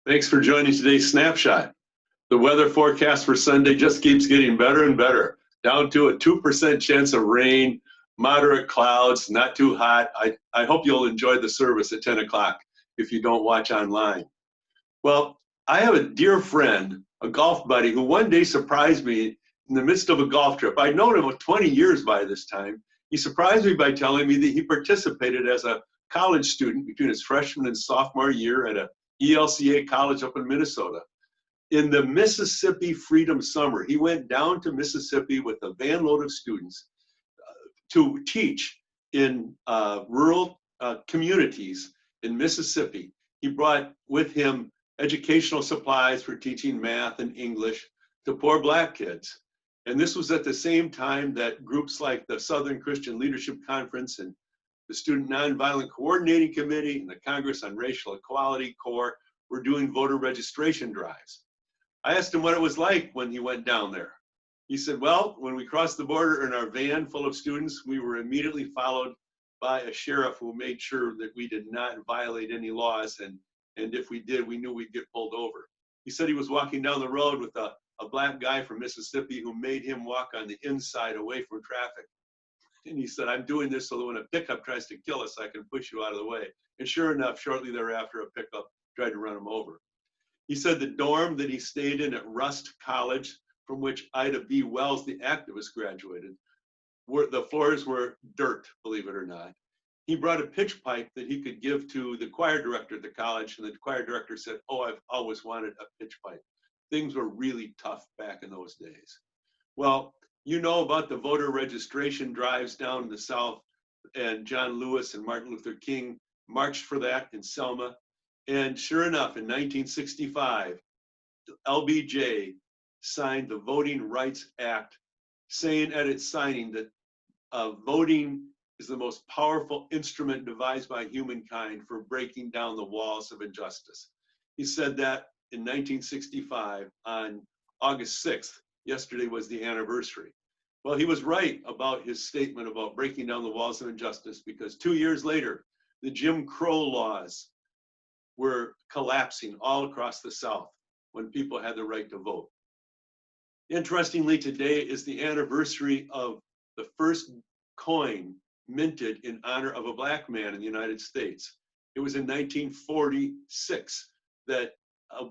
Thanks for joining today's snapshot. The weather forecast for Sunday just keeps getting better and better, down to a 2% chance of rain, moderate clouds, not too hot. I hope you'll enjoy the service at 10 o'clock if you don't watch online. Well, I have a dear friend, a golf buddy, who one day surprised me in the midst of a golf trip. I'd known him for 20 years by this time. He surprised me by telling me that he participated as a college student between his freshman and sophomore year at a ELCA college up in Minnesota. In the Mississippi Freedom Summer, he went down to Mississippi with a van load of students to teach in rural communities in Mississippi. He brought with him educational supplies for teaching math and English to poor Black kids. And this was at the same time that groups like the Southern Christian Leadership Conference and the Student Nonviolent Coordinating Committee and the Congress on Racial Equality Corps were doing voter registration drives. I asked him what it was like when he went down there. He said, well, when we crossed the border in our van full of students, we were immediately followed by a sheriff who made sure that we did not violate any laws, and if we did, we knew we'd get pulled over. He said he was walking down the road with a Black guy from Mississippi who made him walk on the inside away from traffic. And he said, I'm doing this so that when a pickup tries to kill us, I can push you out of the way. And sure enough, shortly thereafter, a pickup tried to run him over. He said the dorm that he stayed in at Rust College, from which Ida B. Wells, the activist, graduated, the floors were dirt, believe it or not. He brought a pitch pipe that he could give to the choir director at the college, and the choir director said, oh, I've always wanted a pitch pipe. Things were really tough back in those days. Well, you know about the voter registration drives down in the South, and John Lewis and Martin Luther King marched for that in Selma. And sure enough, in 1965, LBJ signed the Voting Rights Act, saying at its signing that voting is the most powerful instrument devised by humankind for breaking down the walls of injustice. He said that in 1965 on August 6th. Yesterday was the anniversary. Well, he was right about his statement about breaking down the walls of injustice, because 2 years later, the Jim Crow laws were collapsing all across the South when people had the right to vote. Interestingly, today is the anniversary of the first coin minted in honor of a Black man in the United States. It was in 1946 that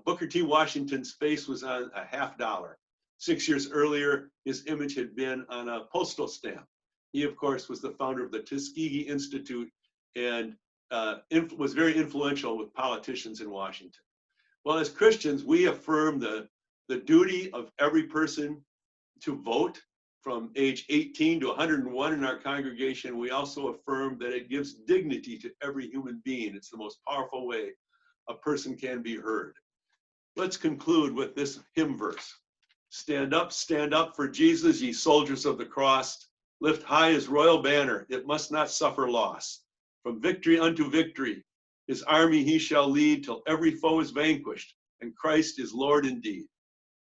Booker T. Washington's face was on a $50. 6 years earlier, his image had been on a postal stamp. He, of course, was the founder of the Tuskegee Institute and was very influential with politicians in Washington. Well, as Christians, we affirm the duty of every person to vote from age 18 to 101 in our congregation. We also affirm that it gives dignity to every human being. It's the most powerful way a person can be heard. Let's conclude with this hymn verse. Stand up for Jesus, ye soldiers of the cross. Lift high his royal banner, it must not suffer loss. From victory unto victory, his army he shall lead till every foe is vanquished, and Christ is Lord indeed.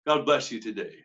God bless you today.